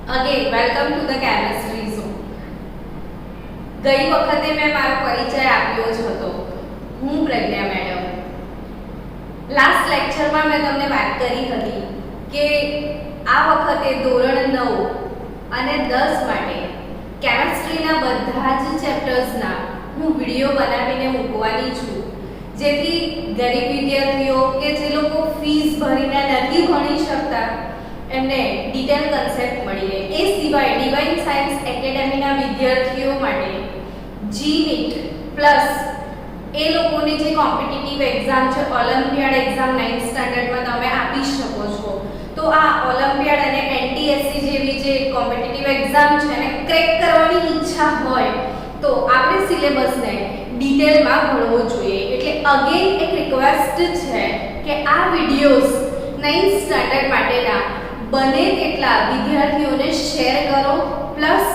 Again, welcome to the chemistry zone. ગઈ વખતે મેં મારો પરિચય આપ્યો જ હતો. હું પ્રજ્ઞા મેડમ. લાસ્ટ લેક્ચરમાં મેં તમને વાત કરી હતી કે આ વખતે ધોરણ 9 અને 10 માટે કેમિસ્ટ્રીના બધા જ ચેપ્ટર્સના હું વિડિયો બનાવીને મૂકવાની છું, જેથી ગરીબ વિદ્યાર્થીઓ કે જે લોકો ફીસ ભરીને નથી ભણી શકતા એમને ડિટેલ કન્સેપ્ટ મળી રહે. એ સિવાય ડિવાઇન સાયન્સ એકેડેમીના વિદ્યાર્થીઓ માટે GNET પ્લસ એ લોકોની જે કોમ્પિટિટિવ એક્ઝામ છે, ઓલિમ્પિયાડ એક્ઝામ 9th સ્ટાન્ડર્ડમાં તમે આપી શકો છો. તો આ ઓલિમ્પિયાડ અને NTSC જેવી જે કોમ્પિટિટિવ એક્ઝામ છે એને ક્રેક કરવાની ઈચ્છા હોય તો આપણે સિલેબસને ડિટેલમાં ભણવો જોઈએ. એટલે અગેન એક રિક્વેસ્ટ છે કે આ વિડિયોઝ 9th સ્ટાન્ડર્ડ માટેના બને તેટલા વિદ્યાર્થીઓને શેર કરો, પ્લસ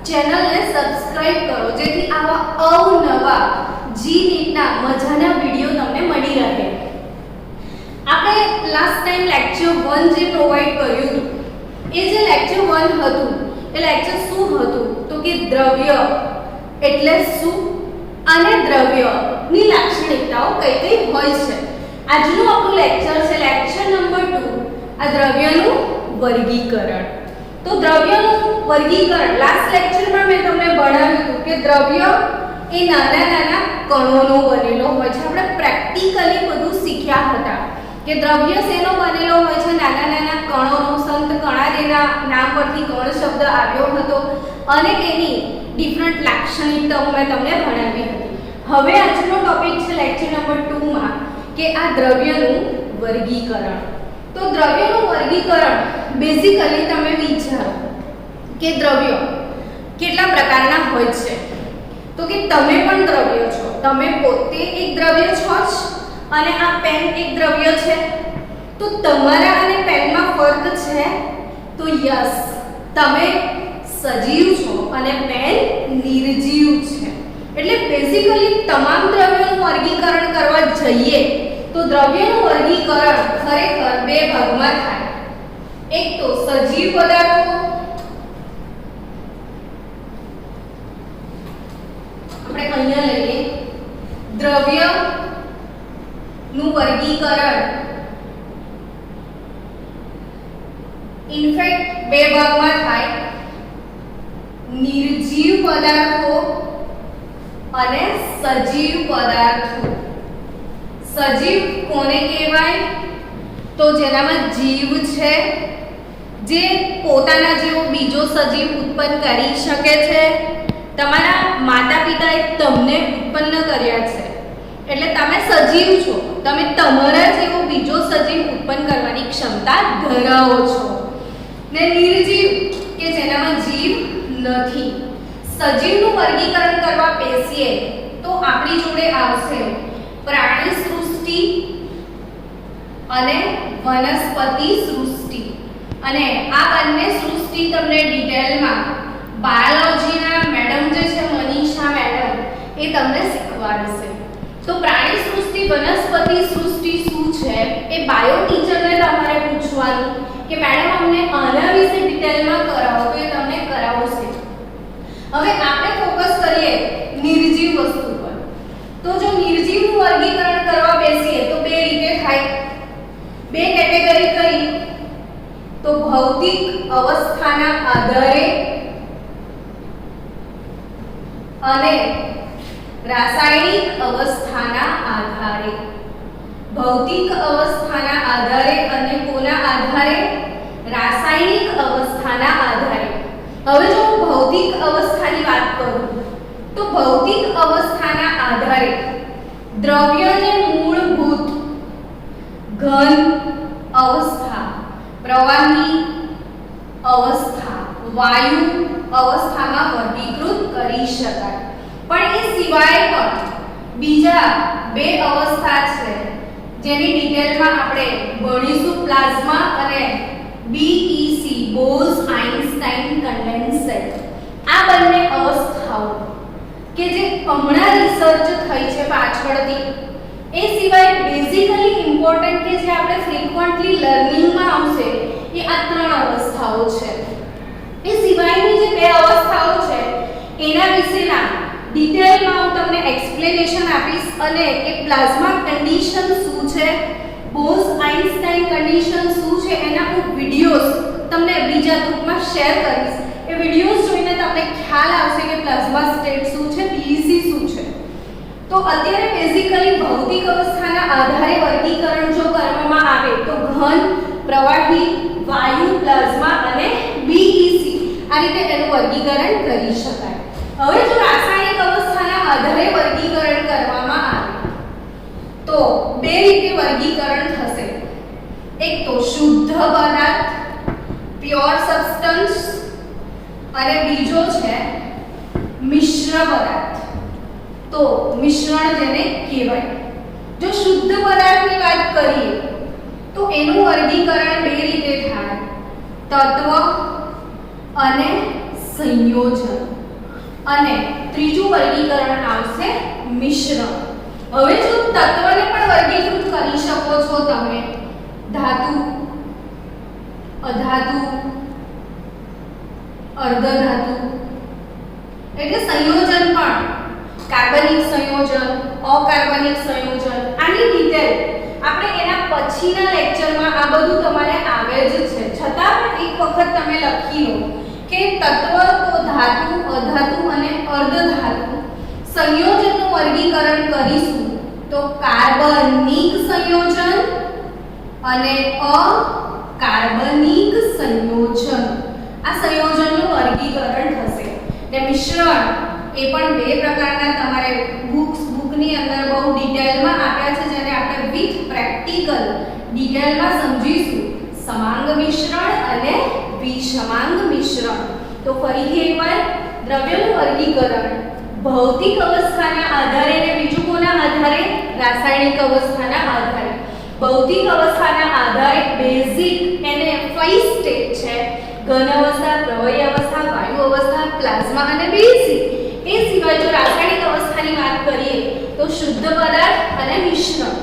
ચેનલને સબસ્ક્રાઇબ કરો, જેથી આવા અવનવા GNETના મજાના વિડિયો તમને મળી રહે. આપણે લાસ્ટ ટાઈમ લેક્ચર 1 જે પ્રોવાઈડ કર્યું હતું, એ જે લેક્ચર 1 હતું એ લેક્ચર શું હતું તો કે દ્રવ્ય એટલે શું અને દ્રવ્યની લાક્ષણિકતાઓ કઈ કઈ હોય છે. આજનું આપણું લેક્ચર છે લેક્ચર નંબર 2, આ દ્રવ્યનું વર્ગીકરણ. તો દ્રવ્યનું વર્ગીકરણ લાસ્ટ લેક્ચરમાં મેં તમને ભણાવ્યું હતું કે દ્રવ્ય એ નાના નાના કણોનો બનેલો હોય છે. આપણે પ્રેક્ટિકલી બધું શીખ્યા હતા કે દ્રવ્ય શેનો બનેલો હોય છે, નાના નાના કણોનો. સંત કણાદેના નામ પરથી કણ શબ્દ આવ્યો હતો અને તેની ડિફરન્ટ લાક્ષણિકતાઓ મેં તમને ભણાવી હતી. હવે આજનો ટોપિક છે લેક્ચર નંબર 2 માં કે આ દ્રવ્યનું વર્ગીકરણ. તો દ્રવ્યનું વર્ગીકરણ બેઝિકલી તમે વિચારો કે દ્રવ્ય કેટલા પ્રકારના હોય છે. તો કે તમે પણ દ્રવ્ય છો, તમે પોતે એક દ્રવ્ય છો જ, અને આ પેન એક દ્રવ્ય છે. તો તમારા અને પેનમાં ફરક છે? તો યસ, તમે સજીવ છો અને પેન નિર્જીવ છે. એટલે બેઝિકલી તમામ દ્રવ્યોનું વર્ગીકરણ કરવા જઈએ તો દ્રવ્યનું વર્ગીકરણ ખરેખર બે ભાગમાં થાય. એક તો સજીવ પદાર્થો, આપણે અહીંયા લઈએ દ્રવ્ય નું વર્ગીકરણ ઇનફેક્ટ બે ભાગમાં થાય, નિર્જીવ પદાર્થો અને સજીવ પદાર્થો. સજીવ કોને કહેવાય તો જેનામાં જીવ છે, જે પોતાના જેવો બીજો સજીવ ઉત્પન્ન કરી શકે છે. તમારા માતા પિતાએ તમને ઉત્પન્ન કર્યા છે એટલે તમે સજીવ છો, તમે તમારા જેવો બીજો સજીવ ઉત્પન્ન કરવાની ક્ષમતા ધરાવો છો. ને નિર્જીવ કે જેનામાં જીવ નથી. સજીવનું વર્ગીકરણ કરવા બેસીએ તો આપણી જોડે આવશે પ્રાણી સૃષ્ટિ અને વનસ્પતિ સૃષ્ટિ. અને આ બંને સૃષ્ટિ તમને ડિટેલમાં બાયોલોજીના મેડમ જે છે મનીષા મેડમ એ તમને શીખવાડશે. તો પ્રાણી સૃષ્ટિ વનસ્પતિ સૃષ્ટિ શું છે એ બાયો ટીચરને તમારે પૂછવાનું કે મેડમ અમને આના વિશે ડિટેલમાં કરાવો, તો એ તમને કરાવશે. હવે આપણે ફોકસ કરીએ નિર્જીવ વસ્તુ પર. તો જો નિર્જીવનું વર્ગીકરણ કરવા બેસીએ તો બે રીતે થાય. બે કેટેગરી કરી તો ભૌતિક અવસ્થાના આધારે અને રાસાયણિક અવસ્થાના આધારે. ભૌતિક અવસ્થાના આધારે અને કોના આધારે? રાસાયણિક અવસ્થાના આધારે. હવે જો હું ભૌતિક અવસ્થાની વાત કરું તો ભૌતિક અવસ્થાના આધારે દ્રવ્યને મૂળભૂત ઘન અવસ્થા, પ્રવાહી અવસ્થા, વાયુ અવસ્થામાં વર્ગીકૃત કરી શકાય. પણ એ સિવાય પણ બીજા બે અવસ્થા છે જેની ડિટેલમાં આપણે ભણીશું, પ્લાઝ્મા અને BEC, બોઝ-આઇન્સ્ટાઇન કન્ડેન્સેટ. આ બંને અવસ્થાઓ કે જે હમણાં રિસર્ચ થઈ છે પાછળથી, એ સિવાય બેઝિકલી ઇમ્પોર્ટન્ટ કે જે આપણે ફ્રીક્વન્ટલી લર્નિંગમાં આવશે એ આ ત્રણ અવસ્થાઓ છે. એ સિવાયની જે બે અવસ્થાઓ છે એના વિશેના ડિટેલમાં હું તમને એક્સપ્લેનેશન આપીશ અને એ પ્લાઝ્મા કન્ડિશન શું છે, બોઝ-આઇન્સ્ટાઇન કન્ડિશન શું છે, એના હું વિડિયોઝ તમને બીજા ગ્રુપમાં શેર કરીશ. એ વિડિયોઝ જોઈને તમને ખ્યાલ આવશે કે પ્લાઝ્મા સ્ટેટ શું છે, પીઈસી શું છે. તો અત્યારે બેઝિકલી ભૌતિક અવસ્થાના આધારે વર્ગીકરણ જો કરવામાં આવે તો ઘન, પ્રવાહી, વાયુ, પ્લાઝ્મા અને બીઈસી આ રીતે એનું વર્ગીકરણ કરી શકાય. હવે જો રાસાયણિક અવસ્થાના આધારે વર્ગીકરણ કરવામાં આવે તો બે રીતે વર્ગીકરણ થશે. એક તો શુદ્ધ પદાર્થ, પ્યોર સબસ્ટન્સ, અને બીજો છે મિશ્ર પદાર્થ. તો મિશ્રણ જેને કહેવાય. જો શુદ્ધ પદાર્થની વાત કરીએ તો એનું વર્ગીકરણ બે રીતે થાય, તત્વ અને સંયોજન. અને ત્રીજું વર્ગીકરણ આવશે મિશ્રણ. હવે જો તત્વને પણ વર્ગીકૃત કરી શકો છો તમે, ધાતુ, અધાતુ, અર્ધધાતુ, એટલે સંયોજન પણ કાર્બનિક સંયોજન, અકાર્બનિક સંયોજન. આની ડિટેલ આપણે એના પછીના લેક્ચરમાં આ બધું તમારે આવે જ છે. છતાં પણ એક વખત તમે લખી લો કે તત્વ તો ધાતુ, અધાતુ અને અર્ધધાતુ. સંયોજનનું વર્ગીકરણ કરીશું તો કાર્બનિક સંયોજન અને અકાર્બનિક સંયોજન. આ સંયોજનનું વર્ગીકરણ થશે. ને મિશ્રણ એ પણ બે પ્રકારના તમારે બુકની અંદર બહુ ડિટેલમાં આપ્યા છે, જેને આપણે વિથ પ્રેક્ટિકલ ડિટેલમાં સમજીશું. સમાંગ મિશ્રણ અને વિષમાંગ મિશ્રણ. તો ફરીથી એકવાર દ્રવ્યનું વર્ગીકરણ ભૌતિક અવસ્થાના આધારે અને બીજું કોના આધારે? રાસાયણિક અવસ્થાના આધારે. ભૌતિક અવસ્થાના આધારે બેઝિક એને 5 સ્ટેટ છે: ઘન અવસ્થા, પ્રવાહી અવસ્થા, વાયુ અવસ્થા, પ્લાઝ્મા અને બેઝિક. એ સિવાય જો રાસાયણિક અવસ્થાની વાત કરીએ તો શુદ્ધ પદાર્થ અને મિશ્રણ.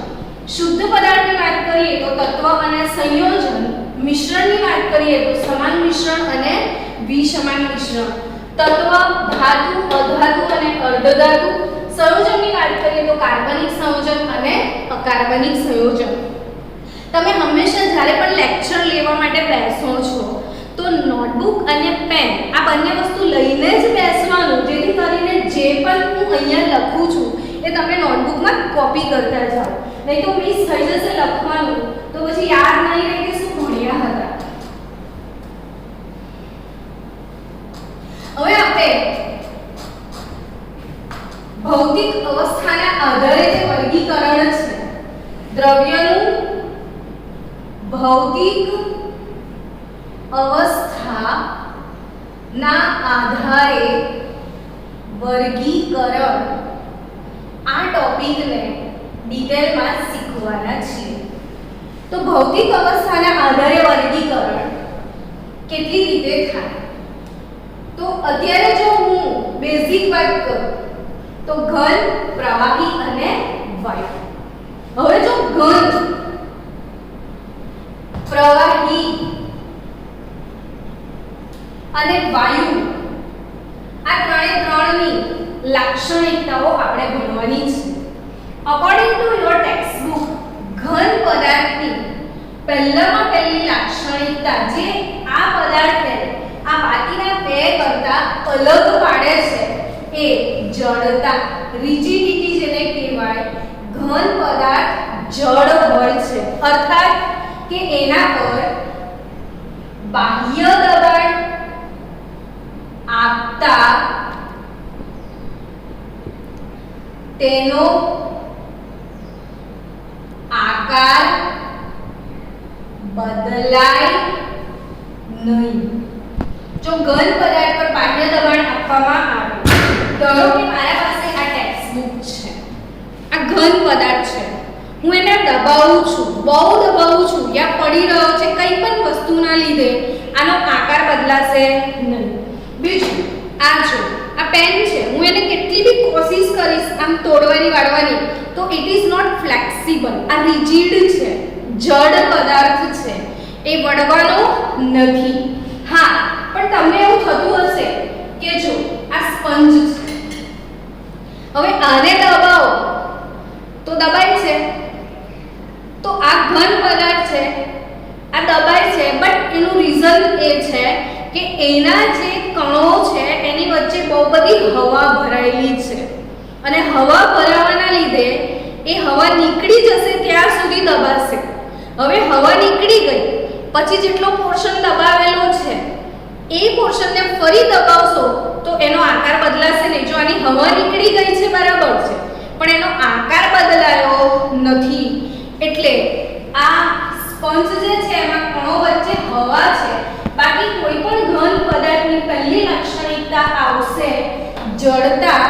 શુદ્ધ પદાર્થની વાત કરીએ તો તત્વ અને સંયોજન. મિશ્રણની વાત કરીએ તો સમાન મિશ્રણ અને વિષમાન મિશ્રણ. તત્વ, ધાતુ, અધાતુ અને અર્ધધાતુ. સંયોજનની વાત કરીએ તો કાર્બનિક સંયોજન અને અકાર્બનિક સંયોજન. તમે હંમેશા જ્યારે પણ લેક્ચર લેવા માટે બેસો છો તો નોટબુક અને પેન આ બંને વસ્તુ લઈને જ બેસવાનું, જેથી કરીને જે પણ હું અહીંયા લખું છું એ તમે નોટબુકમાં કોપી કરતા જાઓ. નહીં તો મિસ થઈ જશે લખવાનું, તો પછી યાદ નહીં રહે કે શું ભણ્યા હતા. હવે આપણે ભૌતિક અવસ્થાના આધારે જે વર્ગીકરણ છે, દ્રવ્યનું ભૌતિક અવસ્થાના આધારે વર્ગીકરણ, આ ટોપિકને ડિટેલમાં શીખવાના છીએ. તો ભૌતિક અવસ્થાના આધારે વર્ગીકરણ કેટલી રીતે થાય? તો અત્યારે જો હું બેઝિક વાત કરું તો ઘન, પ્રવાહી અને વાયુ. હવે જો ઘન, પ્રવાહી અને વાયુ આ ત્રણની લાક્ષણિકતાઓ આપણે ભણવાની છે. According to your text book, ઘન પદાર્થની પહેલામાં પહેલી લાક્ષણિકતા જે આ પદાર્થને આ બાકીના બે કરતા અલગ પાડે છે એ જડતા, રિજિડિટી જેને કહેવાય. ઘન પદાર્થ જડ હોય છે, અર્થાત કે એના પર બાહ્ય દબાણ આપતા તેનો આકાર બદલાય નહીં. જો ઘન પદાર્થ પર બાહ્ય દબાણ આપવામાં આવે, ધારો કે મારા પાસે આ ટેક્સ્ટ બુક છે, આ ઘન પદાર્થ છે, હું એને દબાવું છું, બહુ દબાવું છું, યા પડી રહ્યો છે, કંઈ પણ વસ્તુના લીધે આનો આકાર બદલાશે નહીં. બીજું, આ જો આ પેન છે, હું એને કેટલી બી કોશિશ કરીશ આમ તોડવાની વાળવાની તો ઇટ ઇઝ નોટ ફ્લેક્સિબલ. આ રિજિડ છે, જડ પદાર્થ છે, એ વળવાનો નથી. હા, પણ તમને એવું થતું હશે કે જો આ સ્પંજ છે, હવે આને દબાવો તો દબાય છે, તો આ ઘન પદાર્થ છે, આ દબાય છે, બટ એનું રીઝન એ છે કે એના જે કણો છે એની વચ્ચે બહુ બધી હવા ભરાયેલી છે અને હવા ભરાવાના લીધે એ હવા નીકળી જશે ત્યાં સુધી દબાશે. હવે હવા નીકળી ગઈ પછી જેટલો પોર્શન દબાવેલો છે એ પોર્શનને ફરી દબાવશો તો એનો આકાર બદલાશે નહીં. જો આની હવા નીકળી ગઈ છે બરાબર છે, પણ એનો આકાર બદલાયો નથી. એટલે આ સ્પંજ જે છે એમાં કણો વચ્ચે હવા છે, બાકી કોઈ પણ ઘન પદાર્થની પહેલી લાક્ષણિકતા આવશે જડતા.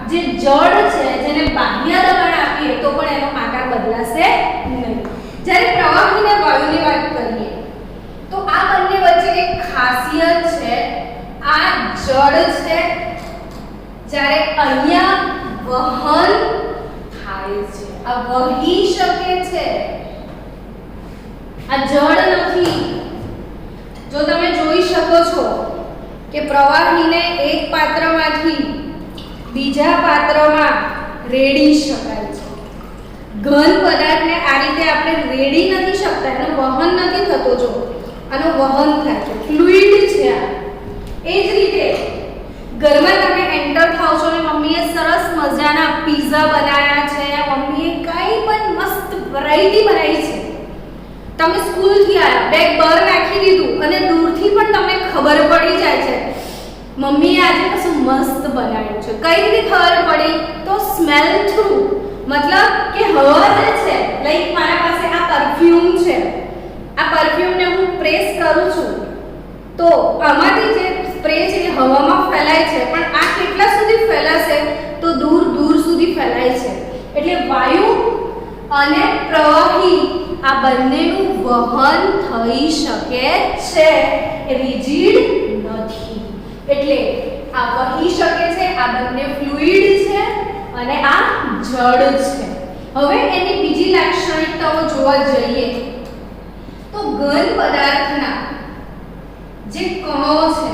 જે જડ છે જેને બાહ્ય દબાણ આપીએ તો પણ એનો આકાર બદલાશે નહીં. જ્યારે પ્રવાહી અને વાયુની વાત કરીએ તો આ બંને વચ્ચે એક ખાસિયત છે, આ જડ છે, જ્યારે અહીંયા વહન થાય છે, આ વહી શકે છે, આ જડ નથી. જો તમે જોઈ શકો છો કે પ્રવાહીને એક પાત્રમાંથી બીજા પાત્રમાં રેડી શકાય છે. ઘન પદાર્થને આ રીતે આપણે રેડી નથી શકતા, એનું વહન નથી થતો. જો આનું વહન થાય છે, ફ્લુઇડ છે આ. એ જ રીતે ઘરમાં તમે એન્ટર થાવ છો ને મમ્મીએ સરસ મજાના પિઝા બનાવ્યા છે, મમ્મીએ કંઈ પણ મસ્ત વેરાયટી બનાવી છે, તમે સ્કૂલથી આવ્યા, બેગ બહાર નાખી દીધું અને દૂરથી પણ તમને ખબર પડી જાય છે મમ્મીએ આજે કશું મસ્ત બનાવ્યું છે. કઈ રીતે ખબર પડી? તો સ્મેલ થ્રુ. મતલબ કે હવા જે છે, લાઈક મારા પાસે આ પરફ્યુમ છે, આ પરફ્યુમને હું પ્રેસ કરું છું તો આમાંથી જે સ્પ્રે છે એ હવામાં ફેલાય છે, પણ આ કેટલા સુધી ફેલાશે? તો દૂર દૂર સુધી ફેલાય છે. એટલે વાયુ અને પ્રવાહી આ બંનેનું વહન થઈ શકે છે, રિજિડ નથી. એટલે આ વહી શકે છે, આ બંને ફ્લુઇડ છે અને આ જડ છે. હવે એની બીજી લાક્ષણિકતાઓ જોવા જઈએ તો ઘન પદાર્થના જે કણો છે,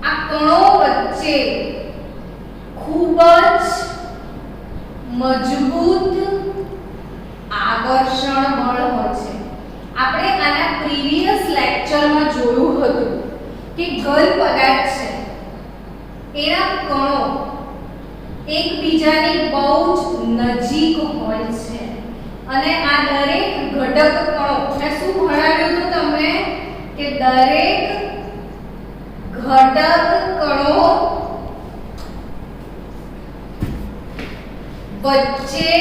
આ કણો વચ્ચે ખૂબ જ મજબૂત આકર્ષણ બળ હોય છે. આપણે આના પ્રીવિયસ લેક્ચરમાં જોયું હતું કે ઘન પદાર્થ છે એના કણો એકબીજાની બહુ જ નજીક હોય છે અને આ દરેક ઘટક કણો, મેં શું ભણાવ્યું હતું તમને કે દરેક ઘટક કણો વચ્ચે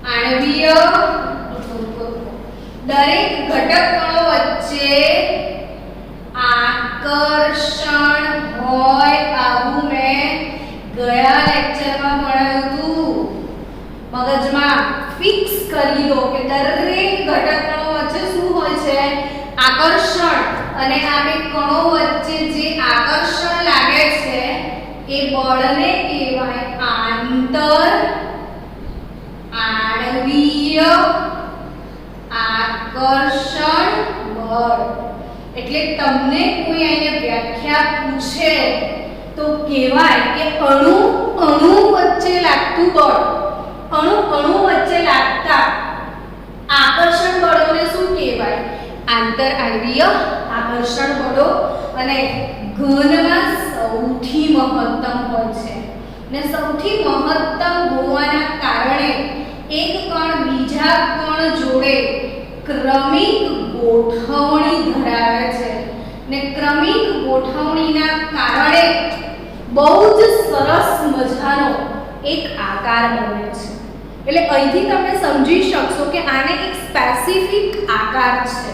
આણ્વીય દરેક ઘટક કણો વચ્ચે આકર્ષણ હોય. આવું મેં ગયા લેક્ચરમાં ભણાવ્યું હતું. મગજમાં ફિક્સ કરી દો કે દરેક ઘટક કણો વચ્ચે શું હોય છે? આકર્ષણ. અને આ બે કણો વચ્ચે જે આકર્ષણ લાગે છે એ બળને કહેવાય આણ્વીય આકર્ષણ બળ. એટલે તમને કોઈ આને વ્યાખ્યા પૂછે તો કહેવાય કે અણુ વચ્ચે લાગતું બળ, અણુ વચ્ચે લાગતા આકર્ષણ બળોને શું કહેવાય? આંતરઆણ્વીય આકર્ષણ બળો. અને ઘનમાં સૌથી મહત્તમ હોય છે ને સૌથી મહત્તમ હોવાના કારણે એક કણ બીજા કણ જોડે ક્રમિક ગોઠવણી ધરાવે છે ને ક્રમિક ગોઠવણીના કારણે બહુ જ સરસ મજાનો એક આકાર બને છે. એટલે અહીંથી તમે સમજી શકશો કે આને એક સ્પેસિફિક આકાર છે.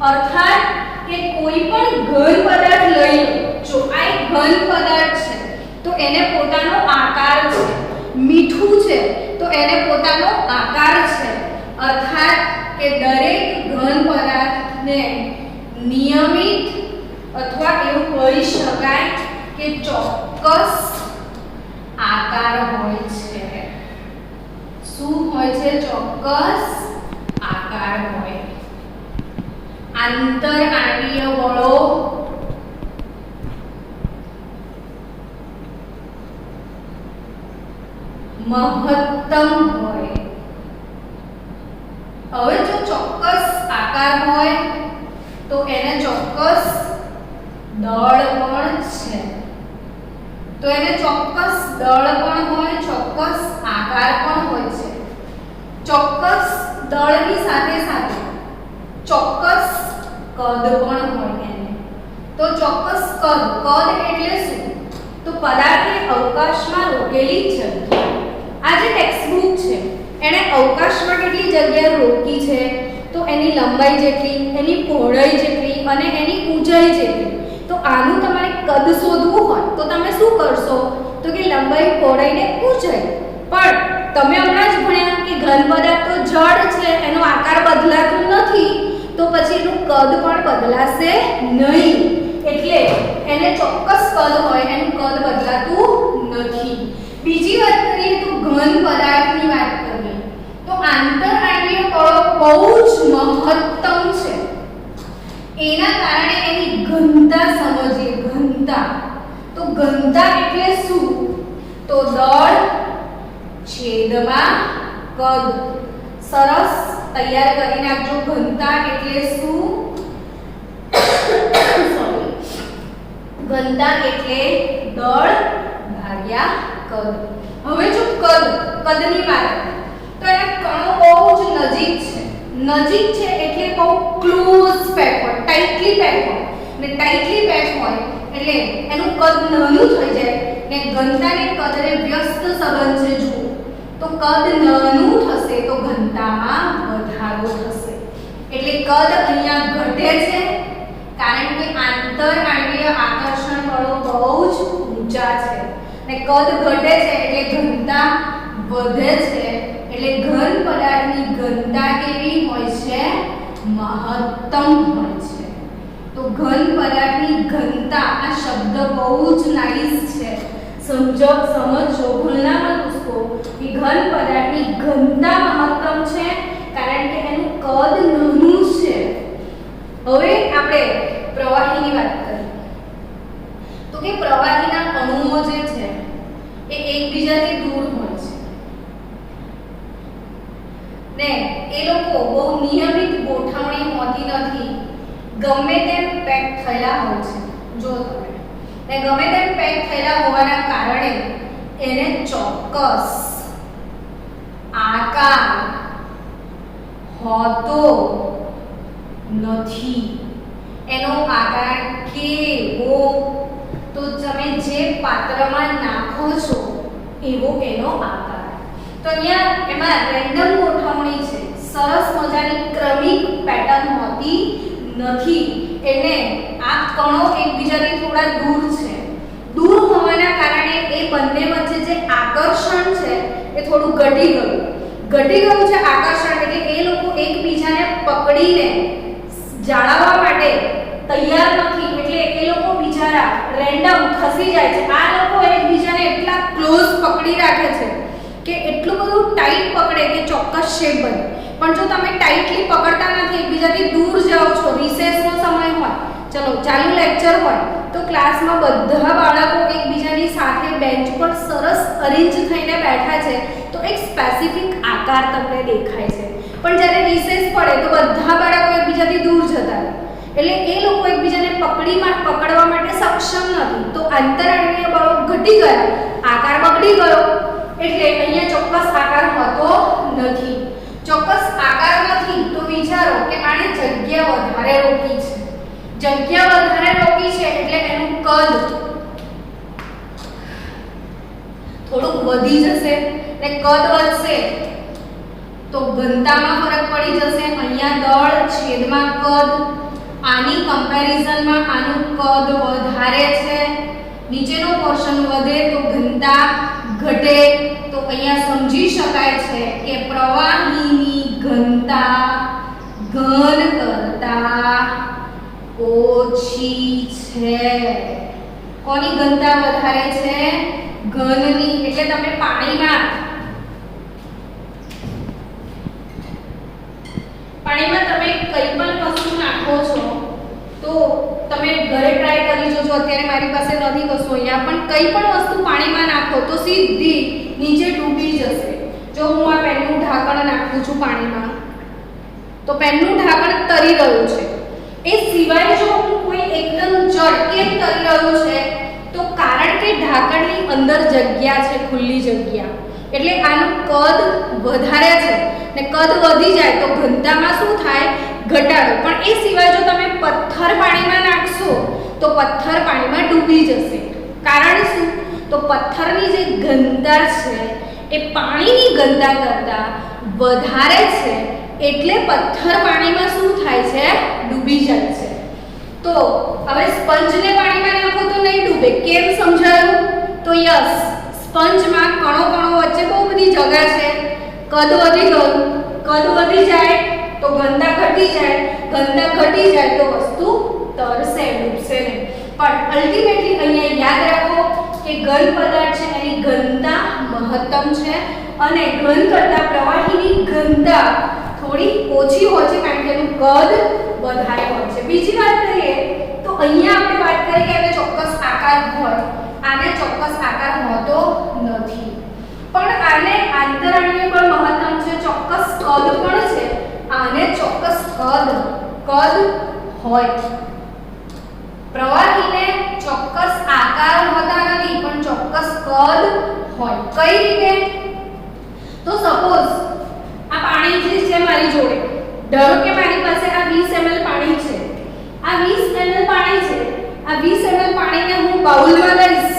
અર્થાત કે કોઈ પણ ઘન પદાર્થ લઈ લો, જો આ એક ઘન પદાર્થ છે તો એને પોતાનો આકાર છે, મીઠું છે તો એને પોતાનો આકાર છે. અર્થાત કે દરેક ઘન પદાર્થને નિયમિત અથવા એવું કહી શકાય કે ચોક્કસ આકાર હોય છે. શું હોય છે? ચોક્કસ આકાર. આકાર હોય. આંતર આણ્વીય બળો મહત્તમ હોય. હવે જો ચોક્કસ આકાર હોય તો એને ચોક્કસ દળ પણ છે. તો એને ચોક્કસ દળ પણ હોય, ચોક્કસ આકાર પણ હોય છે. ચોક્કસ દળની સાથે સાથે ચોક્કસ કદ પણ હોય એને. તો ચોક્કસ કદ એટલે શું? તો પદાર્થને અવકાશમાં રોકેલી જગ્યા. આ જે ટેક્સ્ટબુક છે એને અવકાશમાં કેટલી જગ્યા રોકી છે? તો એની લંબાઈ જેટલી, એની પહોળાઈ જેટલી અને એની ઊંચાઈ જેટલી. તો આનું તમારે કદ શોધવું હોય તો તમે શું કરશો? તો કે લંબાઈ, પહોળાઈ ને ઊંચાઈ. પણ તમે હમણાં જ ભણ્યા કે ઘન પદાર્થ તો જડ છે, એનો આકાર બદલાતો નથી, તો પછી એનું કદ પણ બદલાશે નહીં. એટલે એને ચોક્કસ કદ હોય, એનું કદ બદલાતું નથી. બીજી વાત કરીએ તો ઘન પદાર્થની વાત કરીએ તો આંતર આણ્વીય બળો બહુ જ મહત્તમ છે. એના કારણે એની ઘનતા સમજીએ. ઘનતા, તો ઘનતા એટલે શું? તો દળ છેદમાં કદ. સરસ, તૈયાર કરી નાખજો. ઘનતા એટલે શું? સોરી, ઘનતા એટલે દળ ભાગ્યા કદ. હવે જો કદની વાત તો એના કણો બહુ જ નજીક છે. નજીક છે એટલે બહુ ક્લોઝ પેક હોય, ટાઈટલી પેક હોય. ને ટાઈટલી પેક હોય એટલે એનું કદ નાનું થઈ જાય. ને ઘનતા ને કદને વ્યસ્ત સંબંધ છે. જુઓ તો કદ નાનું થશે તો ઘનતામાં વધારો થશે. એટલે કદ અહીંયા ઘટે છે કારણ કે આંતર આણ્વીય આકર્ષણ બળો બહુ જ ઊંચા છે. ને કદ ઘટે છે એટલે ઘનતા વધે છે. એટલે ઘન પદાર્થની ઘનતા કેવી હોય છે? મહત્તમ હોય છે. તો ઘન પદાર્થની ઘનતા, આ શબ્દ બહુ જ નાઇસ છે. સમજો, ભૂલના મત પૂછો કે ઘન પદાર્થની ઘનતા મહત્તમ છે કારણ કે એનું કદ નાનું છે. હવે આપણે પ્રવાહીની વાત કરીએ તો કે પ્રવાહીના અણુઓ જે છે એ એકબીજાથી દૂર હોય છે ને એ લોકો બહુ નિયમિત ગોઠવણી હોતી નથી. ગમે તેમ પેક થયેલા હોય છે. જો તમે ને ગમે તેમ પેક થયેલા હોવાના કારણે એને ચોક્કસ આકાર હોતો નથી. એનો આકાર કેવો? તો તમે જે પાત્રમાં નાખો છો એવો એનો આકાર. તો અહીંયા એમાં રેન્ડમ ગોઠવણી છે. સરસ મજાની ક્રમિક પેટર્ન હોતી નથી. એટલે આ કણો એકબીજાથી થોડા દૂર છે. દૂર હોવાના કારણે એ બંને વચ્ચે જે આકર્ષણ છે એ થોડું ઘટી ગયું છે. આકર્ષણ એટલે એ લોકો એકબીજાને પકડીને જાળવવા માટે તૈયાર નથી. એટલે એ લોકો બિચારા રેન્ડમ ખસી જાય છે. આ લોકો એકબીજાને એટલા ક્લોઝ પકડી રાખે છે કે એટલું બધું ટાઈટ પકડે કે ચોક્કસ શેપ બને. પણ જો તમે ટાઈટલી પકડતા નથી, એકબીજાથી દૂર જાઓ છો, રિસેસનો સમય હોય, ચલો ચાલુ લેક્ચર હોય તો ક્લાસમાં બધા બાળકો એકબીજાની સાથે બેન્ચ પર સરસ અરેન્જ થઈને બેઠા છે તો એક સ્પેસિફિક આકાર તમને દેખાય છે. પણ જ્યારે રિસેસ પડે તો બધા બાળકો એકબીજાથી દૂર જતા રહે. એટલે એ લોકો એકબીજાને પકડવા માટે સક્ષમ નથી. તો આંતર આણ્વીય બળો ઘટી ગયા, આકાર બગડી ગયો. એટલે અહીંયા ચોક્કસ આકાર હોતો નથી. ચોક્કસ આકાર નથી તો વિચારો કે આને જગ્યા વધારે રોકી છે. જગ્યા વધારે રોકી છે એટલે એનું કદ થોડુંક વધી જશે. ને કદ વધશે તો ઘનતામાં ફરક પડી જશે. અહીંયા દળ છેદમાં કદ. આની કમ્પેરિઝનમાં આનું કદ વધારે છે. નીચેનો પોર્શન વધે તો ઘનતા ઘટે. તો અહીંયા સમજી શકાય છે કે પ્રવાહીની ઘનતા ઘન કરતા ઓછી છે. કોની ઘનતા વધારે છે? ઘનની. એટલે તમે પાણીમાં ટ્રાય કરી જોજો. અત્યારે મારી પાસે નથી કશું અહીંયા, પણ કંઈ પણ વસ્તુ પાણીમાં નાખો તો સીધી નીચે ડૂબી જશે. જો હું આ પેનનું ઢાંકણ નાખું છું પાણીમાં, તો પેનનું ઢાંકણ તરી રહ્યું છે. એ સિવાય જો હું કોઈ એકદમ જડ કેમ તરી રહ્યું છે, તો કારણ કે ઢાંકણની અંદર જગ્યા છે, ખુલ્લી જગ્યા, એટલે આનું કદ વધારે છે ને કદ વધી જાય તો ઘનતામાં શું થાય? ઘટાડો. પણ એ સિવાય જો તમે પથ્થર પાણીમાં નાખશો તો પથ્થર પાણીમાં ડૂબી જશે. કારણ શું? તો પથ્થરની જે ઘનતા છે એ પાણીની ઘનતા કરતાં વધારે છે, એટલે પથ્થર પાણીમાં શું થાય છે? ડૂબી જાય છે. તો હવે સ્પંજને પાણીમાં નાખો તો નહીં ડૂબે. કેમ સમજાયું? તો યસ, સ્પંજમાં કણો વચ્ચે બહુ બધી જગ્યા છે. કદ વધી ગયું, કદ વધી જાય તો ઘનતા ઘટી જાય, ઘનતા ઘટી જાય તો વસ્તુ તરશે, ડૂબશે નહીં. પણ અલ્ટિમેટલી અહીંયા યાદ રાખો કે ઘન પદાર્થ છે એની ઘનતા મહત્તમ છે અને ઘન કરતાં પ્રવાહીની ઘનતા થોડી ઓછી હોય છે, કારણ કે એનું કદ વધારે હોય છે. બીજી વાત કરીએ તો અહીંયા આપણે વાત કરી કે એને ચોક્કસ આકાર હોય, આને ચોક્કસ આકાર હોતો નથી. પણ આને આંતરાણ્ય બળ મહત્તમ છે, ચોક્કસ કદ પણ છે, આને ચોક્કસ કદ હોય. પ્રવાહીને ચોક્કસ આકાર હોતા નથી પણ ચોક્કસ કદ હોય. કઈ રીતે? તો સપોઝ આ પાણી જે છે મારી જોડે, ધારો કે મારી પાસે આ 20 ml પાણી છે, આ 20 ml પાણી છે, આ 20 ml પાણીને હું બાઉલમાં લઈશ,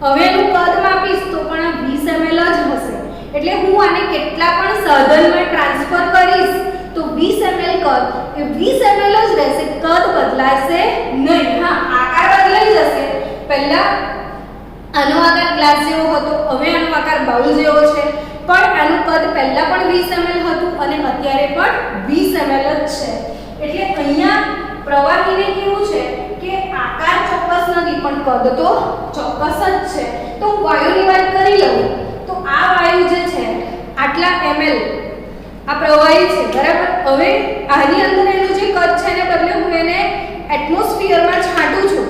હવે એનું કદ માપીશ તો પણ આ 20 ml જ હશે. એટલે હું આને કેટલા પણ સાધનમાં ટ્રાન્સફર કરીશ તો 20 ml કદ એ 20 ml જ રહેશે, કદ બદલાશે નહીં. હા, આકાર બદલાઈ જશે. પહેલા આનો આકાર ગ્લાસ જેવો હતો, હવે આનો આકાર બાઉલ જેવો છે, પણ આનું કદ પહેલા પણ 20 ml હતું અને અત્યારે પણ 20 ml જ છે. એટલે અહીંયા પ્રવાહીને કેવું છે કે આકાર ચોક્કસ નથી પણ કદ તો ચોક્કસ જ છે. તો વાયુની વાત કરી લઉં તો આ વાયુ જે છે આટલા ml આ પ્રવાહી છે, બરાબર. હવે આની અંદર એનું જે કદ છે એને બદલે હું એને એટમોસ્ફિયરમાં છાંટું છું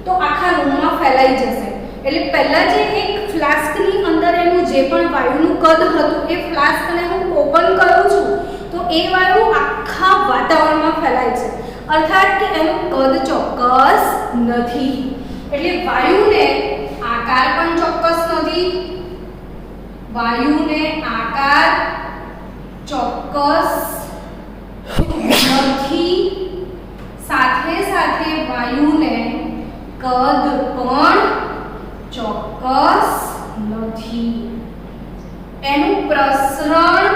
તો આખા રૂમમાં ફેલાઈ જશે. એટલે પહેલા જે એક ફ્લાસ્કની અંદર એનું જે પણ વાયુનું કદ હતું એ ફ્લાસ્કને હું ઓપન કરું છું તો એ વાયુ આખા વાતાવરણમાં ફેલાય છે, અર્થાત કે એનું કદ ચોક્કસ નથી. એટલે વાયુને આકાર પણ ચોક્કસ નથી, વાયુને આકાર ચોક્કસ નથી, સાથે સાથે વાયુને કદ પણ ચોક્કસ નથી. એનું પ્રસરણ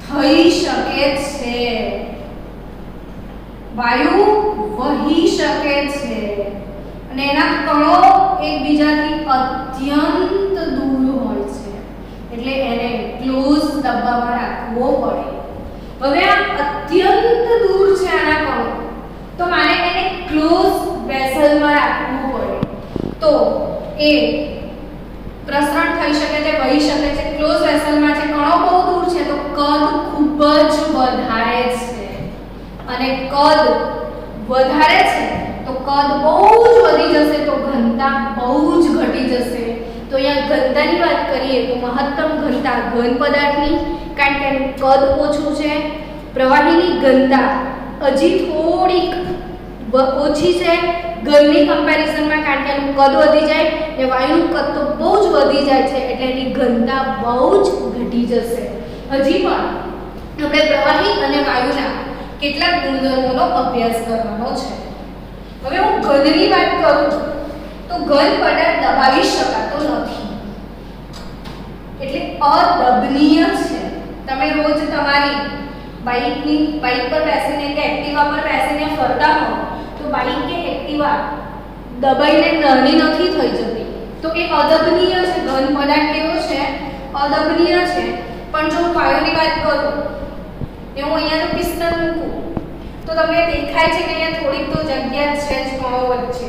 થઈ શકે છે, વાયુ વહી શકે છે અને એના કણો એકબીજાથી અત્યંત દૂર હોય છે, એટલે એને ક્લોઝ ડબ્બામાં રાખવો પડે. હવે આ અત્યંત દૂર છે આના કણો, તો મારે એને ક્લોઝ વેસલમાં રાખવું પડે. તો એ પ્રસરણ થઈ શકે છે, વહી શકે છે. ક્લોઝ વેસલમાં છે, કણો બહુ દૂર છે તો કદ ખૂબ જ વધારે છે, અને કદ વધારે છે તો કદ બહુ જ વધી જશે તો ઘનતા બહુ જ ઘટી જશે. તો અહીંયા ઘનતાની વાત કરીએ તો મહત્તમ ઘનતા ઘન પદાર્થની, કારણ કે એનું કદ ઓછું છે. પ્રવાહીની ઘનતા હજી થોડીક ઓછી છે ઘનની કમ્પેરિઝનમાં, કારણ કે એનું કદ વધી જાય ને વાયુનું કદ તો બહુ જ વધી જાય છે, એટલે એની ઘનતા બહુ જ ઘટી જશે. હજી પણ આપણે પ્રવાહી અને વાયુના કેટલાક ગુણધર્મોનો અભ્યાસ કરવાનો છે. હવે હું ઘનની વાત કરું તો ઘન પદાર્થ દબાવી શકાતો નથી, એટલે અદબનીય છે. તમે રોજ તમારી બાઇક પર બેસીને કે એક્ટિવા પર બેસીને ફરતા હો તો બાઇક કે એક્ટિવા દબાઈને નાની નથી થઈ જતી, તો એ અદબનીય છે. ઘન પદાર્થ કેવો છે? અદબનીય છે. પણ જો વાયુની વાત કરું ને હું અહીંયા જો પિસ્ટન મૂકું તો તમને દેખાય છે કે અહીંયા થોડીક તો જગ્યા છે જ કણો વચ્ચે,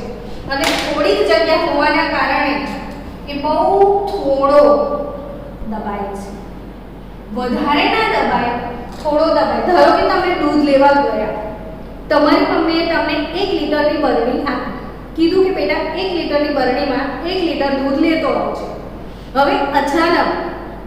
અને થોડીક જગ્યા હોવાના કારણે એ બહુ થોડો દબાય છે. વધારે ના દબાય, થોડો દબાય. ધારો કે તમે દૂધ લેવા ગયા, તમારી મમ્મીએ તમને 1 લીટરની બરણી આપી, કીધું કે બેટા 1 લીટરની બરણીમાં 1 લીટર દૂધ લેતો આવજો. હવે અચાનક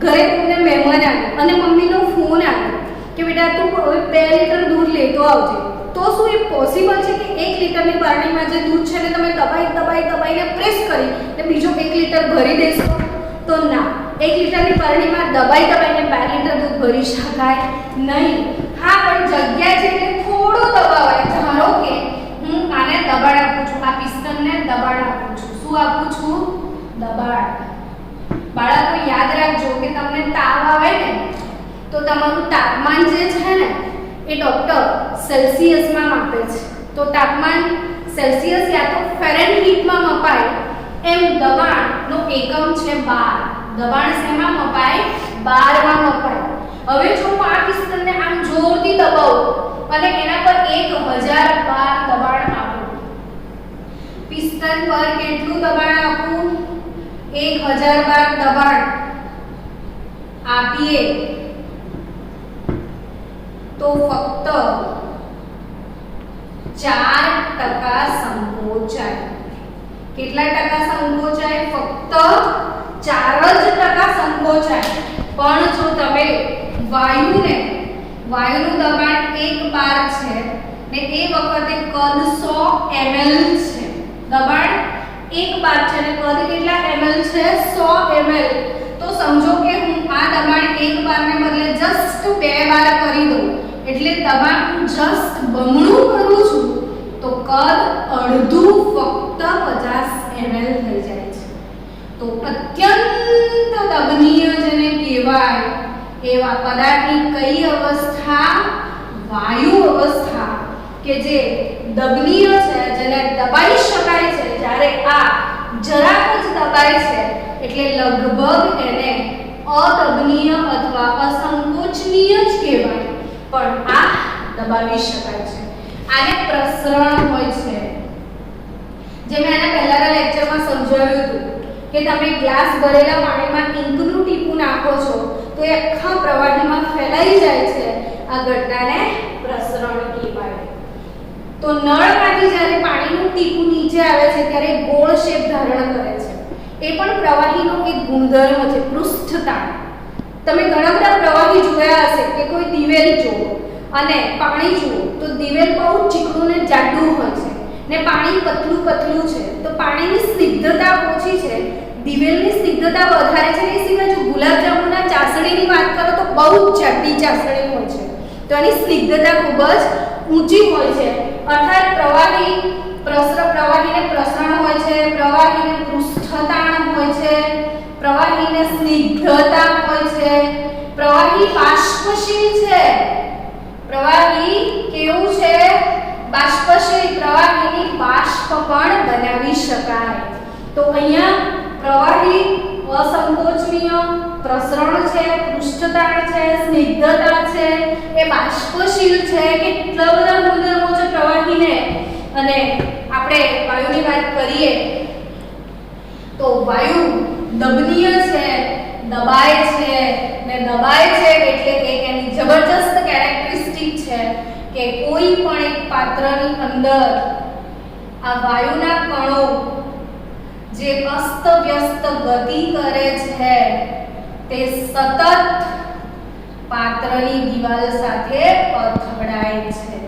ઘરે કોઈને મહેમાન આવ્યા અને મમ્મીનો ફોન આવ્યો કે બેટા તું હવે 2 લીટર દૂધ લેતો આવજે. તો શું એ પોસિબલ છે કે 1 લીટરની બરણીમાં જે દૂધ છે ને તમે દબાઈને પ્રેસ કરી ને બીજો 1 લીટર ભરી દેશો? તો ના, 1 લીટરની બરણીમાં દબાઈને 2 લીટર દૂધ ભરી શકાય નહીં. હા, પણ જગ્યા છે એટલે થોડો દબાવાય. ધારો કે હું આને દબાણ આપું છું, આ પિસ્ટનને દબાણ આપું છું. શું આપું છું? દબાણ. બાળકો યાદ રાખજો કે તમને તાવ આવે ને તો તમારું તાપમાન જે છે ને એ ડોક્ટર સેલ્સિયસમાં માપે છે. તો તાપમાન સેલ્સિયસ યા તો ફેરનહીટમાં મપાય, એમ દબાણનો એકમ છે બાર. દબાણ શેમાં મપાય? બારમાં મપાય. હવે જો હું આ પિસ્ટનને આમ જોરથી દબાવું અને એના પર 1000 બાર દબાણ આપું, પિસ્ટન પર કેટલું દબાણ આપું? 1000 બાર દબાણ આપીએ તો ફક્ત 4% સંકોચાય. કેટલા ટકા સંકોચાય? ફક્ત 4% સંકોચાય. પણ જો તમે વાયુનું દબાણ 1 બાર છે ને એ વખતે કદ 100 ml છે. દબાણ 1 બાર છે ને કદ કેટલા ml છે? 100 ml. તો સમજો કે હું આ દબાણ 1 બારને બદલે જસ્ટ 2 બાર કરી દઉં એટલે દબાણ જસ્ટ બમણું કરું છું તો કદ અડધું ફક્ત 50 ml થઈ જાય છે. તો અત્યંત દબનીય જેને કહેવાય એવા પદાર્થની કઈ અવસ્થા? વાયુ અવસ્થા, કે જે દબનીય છે, જેને દબાઈ શકાય છે. જ્યારે આ જરાક જ દબાય છે એટલે લગભગ એને અદબનીય અથવા અસંકોચનીય જ કહેવાય, પણ આ દબાવી શકાય છે. આને પ્રસરણ હોય છે. જે મેં આના પહેલાના લેક્ચરમાં સમજાવ્યું હતું કે તમે ગ્લાસ ભરેલા પાણીમાં ઇંકનું ટીપું નાખો છો તો એ આખા પ્રવાહીમાં ફેલાઈ જાય છે. આ ઘટનાને પ્રસરણ કહેવાય. તો નળમાંથી જ્યારે પાણીનું ટીપું નીચે આવે છે ત્યારે ગોળ શેપ ધારણ કરે છે. એ પણ પ્રવાહીનો એક ગુણધર્મ છે, પૃષ્ઠતાણ. તમે ઘણા બધા પ્રવાહી જોયા હશે કે કોઈ દિવેલ જુઓ અને પાણી જુઓ તો દિવેલ બહુ ચીકણું ને જાડું હોય છે ને પાણી પતલું છે. તો પાણીની સ્નિગ્ધતા ઓછી છે, દિવેલની સ્નિગ્ધતા વધારે છે. એ સિવાય જો ગુલાબજાંબુના ચાસણીની વાત કરો તો બહુ જ જાડી ચાસણી હોય છે, તો એની સ્નિગ્ધતા ખૂબ જ ઊંચી હોય છે. અર્થાત પ્રવાહીને પ્રસરણ હોય છે, પ્રવાહીને પૃષ્ઠતાણ હોય છે, પ્રવાહીને સ્નિગ્ધતા હોય છે. પ્રવાહી બાષ્પશીલ છે. પ્રવાહી કેવું છે? બાષ્પશીલ. પ્રવાહીની બાષ્પ પણ બનાવી શકાય. તો અહીંયા પ્રવાહી અસંકોચનીય, પ્રસરણ છે, પૃષ્ઠતાણ છે, સ્નિગ્ધતા છે, એ બાષ્પશીલ છે. કેટલા બધા ગુણધર્મો છે પ્રવાહીને. અને આપણે વાયુની વાત કરીએ તો વાયુ દબનીય છે, દબાય છે ને દબાય છે એટલે કે એની જબરજસ્ત કેરેક્ટરિસ્ટિક છે કે કોઈ પણ એક પાત્રની અંદર આ વાયુના કણો જે અસ્તવ્યસ્ત ગતિ કરે છે તે સતત પાત્રની દિવાલ સાથે અથડાય છે.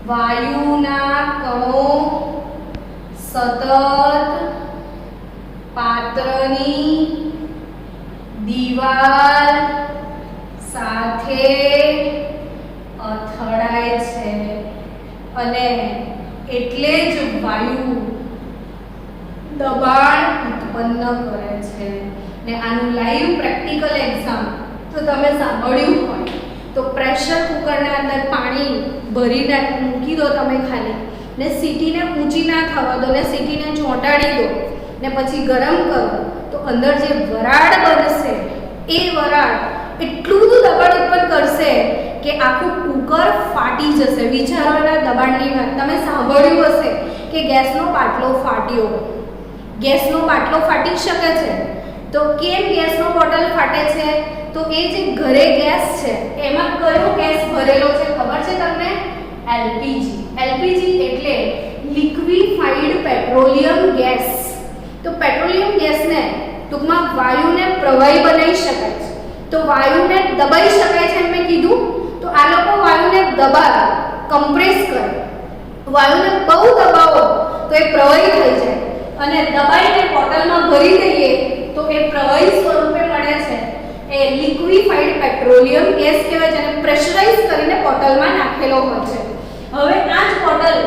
વાયુના કણો સતત પાત્રની દિવાલ સાથે અથડાય છે અને એટલે જ વાયુ દબાણ ઉત્પન્ન કરે છે. ને આનું લાઈવ પ્રેક્ટિકલ એક્ઝામ તો તમે સાંભળ્યું હોય તો પ્રેશર કુકરના અંદર પાણી ભરીને મૂકી દો તમે ખાલી, ને સીટીને ઊંચી ના થવા દો ને સીટીને ચોંટાડી દો ને પછી ગરમ કરો તો અંદર જે વરાળ બનશે એ વરાળ એટલું બધું દબાણ ઉત્પન્ન કરશે કે આખું કુકર ફાટી જશે. વિચારવાના દબાણની વાત. તમે સાંભળ્યું હશે કે ગેસનો બાટલો ફાટ્યો. ગેસનો બાટલો ફાટી શકે છે. તો કેમ ગેસનો બોટલ ફાટે છે? તો એ જે ઘરે ગેસ છે એમાં કયો ગેસ ભરેલો છે ખબર છે તમને? એલપીજી એટલે લિક્વિફાઈડ પેટ્રોલિયમ ગેસ. તો પેટ્રોલિયમ ગેસને ટૂંકમાં વાયુને પ્રવાહી બનાવી શકાય છે. તો વાયુને દબાઈ શકાય છે એમ મેં કીધું. તો આ લોકો વાયુને દબાવે, કમ્પ્રેસ કરે. વાયુને બહુ દબાવો તો એ પ્રવાહી થઈ જાય અને દબાઈને બોટલમાં ભરી દઈએ તો એ પ્રવાહી સ્વરૂપે મળે છે. એ લિક્વિફાઈડ પેટ્રોલિયમ ગેસ કહેવાય છે અને પ્રેશરાઇઝ કરીને બોટલમાં નાખેલો હોય છે. હવે આ જ બોટલ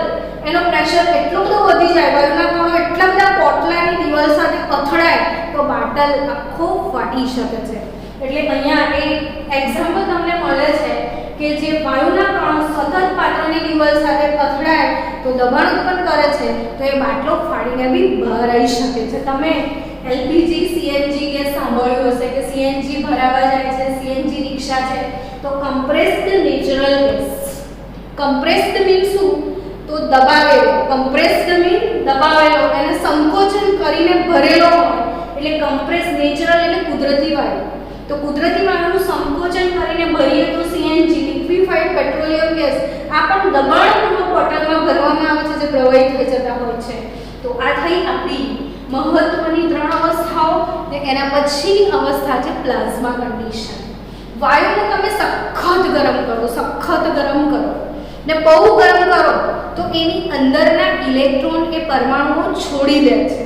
એનો પ્રેશર એટલો બધો વધી જાય, વાયુના કણો એટલા બધા બોટલાની દિવાલ સાથે અથડાય તો બોટલ આખો ફાટી શકે છે. એટલે અહીંયા એક એક્ઝામ્પલ તમને મળે છે કે જે વાયુના કણો સતત પાત્રની દિવાલ સાથે અથડાય તો દબાણ ઉત્પન્ન કરે છે તો એ બાટલો ફાડીને બી બહાર આવી શકે છે. તમે એલપીજી સીએનજી ગેસ સાંભળ્યું હશે કે સીએનજી ભરાવા જાય છે, સીએનજી રિક્ષા છે. તો compressed natural gas. Compressed mean શું? તો દબાવેલો. કમ્પ્રેસ્ડ મીન દબાવેલો, એને સંકોચન કરીને ભરેલો હોય એટલે કમ્પ્રેસ. નેચરલ એટલે કુદરતી વાયુ. તો કુદરતી વાયુનું સંકોચન કરીને ભરીએ તો સીએનજી લિક્વિફાઈડ પેટ્રોલિયમ ગેસ આ પણ દબાણપૂર્વક બોટલમાં ભરવામાં આવે છે જે પ્રવાહી થઈ જતા હોય છે. તો આ થઈ આપણી મહત્વની 3 અવસ્થાઓ. ને એના પછીની અવસ્થા છે પ્લાઝ્મા કન્ડિશન. વાયુને તમે સખત ગરમ કરો ને બહુ ગરમ કરો તો એની અંદરના ઇલેક્ટ્રોન કે પરમાણુઓ છોડી દે છે.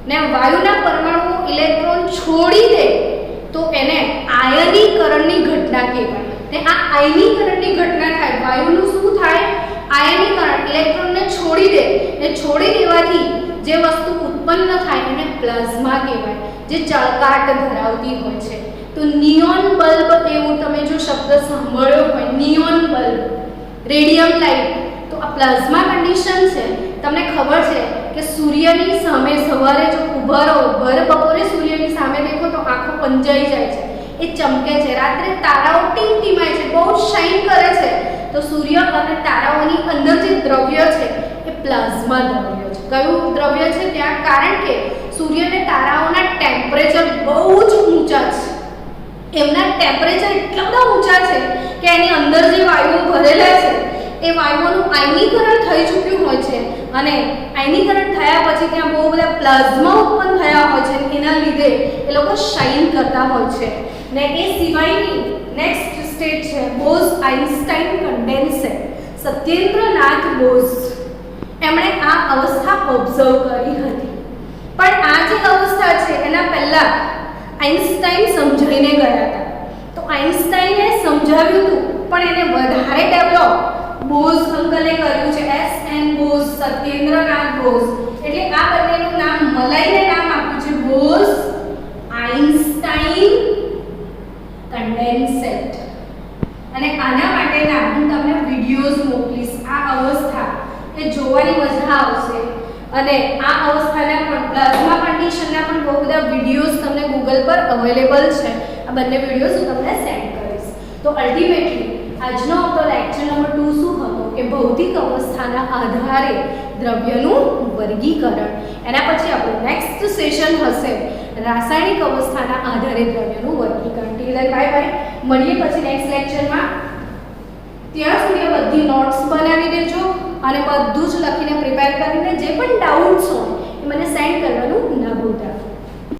ને વાયુના પરમાણુઓ ઇલેક્ટ્રોન છોડી દે તો એને આયનીકરણની ઘટના કહેવાય. ને આ આયનીકરણની ઘટના થાય. વાયુનું શું થાય? આયનીકરણ. ઇલેક્ટ્રોનને છોડી દે ને છોડી દેવાથી જે વસ્તુ ઉત્પન્ન થાય એને પ્લાઝ્મા કહેવાય, જે ચળકાટ ધરાવતી હોય છે. તો નિયોન બલ્બ એવું તમે જો શબ્દ સાંભળ્યો હોય, નિયોન બલ્બ, રેડિયમ લાઇટ. તો આ પ્લાઝ્મા કન્ડિશન છે. તમને ખબર છે કે સૂર્યની સામે સવારે જો ઊભા રહો, ભર બપોરે સૂર્યની સામે દેખો તો આંખો પંજાઈ જાય છે, એ ચમકે છે. રાત્રે તારાઓ ટીમટીમાય છે, બહુ શાઇન કરે છે. તો સૂર્ય અને તારાઓની અંદર જે દ્રવ્ય છે એ પ્લાઝ્મા દ્રવ્ય છે. કયું દ્રવ્ય છે ત્યાં? કારણ કે સૂર્ય અને તારાઓના ટેમ્પરેચર બહુ જ ઊંચા છે. એમના ટેમ્પરેચર એટલા બધા ઊંચા છે કે એની અંદર જે વાયુઓ ભરેલા છે એ વાયુઓનું આયનીકરણ થઈ ચૂક્યું હોય છે અને આયનીકરણ થયા પછી ત્યાં બહુ બધા પ્લાઝ્મા ઉત્પન્ન થયા હોય છે. એના લીધે એ લોકો શાઇન કરતા હોય છે. ને એ સિવાયની નેક્સ્ટ સ્ટેજ છે બોઝ-આઇન્સ્ટાઇન કન્ડેન્સેટ. સત્યેન્દ્રનાથ બોઝ એમણે આ અવસ્થા ઓબ્ઝર્વ કરી હતી. પણ આ જે અવસ્થા છે એના પહેલા આઇન્સ્ટાઇન સમજાવીને ગયા હતા. તો આઇન્સ્ટાઈને સમજાવ્યું હતું પણ એને વધારે ડેવલપ બોઝ અંકલે કર્યું છે. એસ.એન. બોઝ, સત્યેન્દ્રનાથ બોઝ. એટલે આ બંનેનું નામ મલાઈને નામ આપ્યું છે બોઝ-આઇન્સ્ટાઇન કન્ડેન્સેટ. અને આના માટેના હું તમને વિડિયોઝ મોકલીશ. આ અવસ્થા એ જોવાની મજા આવશે અને આ અવસ્થાના પણ પ્લાઝ્મા કન્ડિશનના પણ બહુ બધા વિડિયોઝ તમને ગૂગલ પર અવેલેબલ છે. આ બંને વિડિયોઝ હું તમને સેન્ડ કરીશ. તો અલ્ટિમેટલી આજનો આપણો લેક્ચર નંબર 2 શું હતો કે ભૌતિક અવસ્થાના આધારે દ્રવ્યનું વર્ગીકરણ. એના પછી આપણું નેક્સ્ટ સેશન હશે રાસાયણિક અવસ્થાના આધારે દ્રવ્યનું વર્ગીકરણ. Till bye bye. મળીએ પછી નેક્સ્ટ લેક્ચરમાં. ત્યાં સુધી બધી નોટ્સ બનાવી દેજો અને બધું જ લખીને પ્રિપેર કરીને જે પણ ડાઉટ્સ હોય એ મને સેન્ડ કરવાનું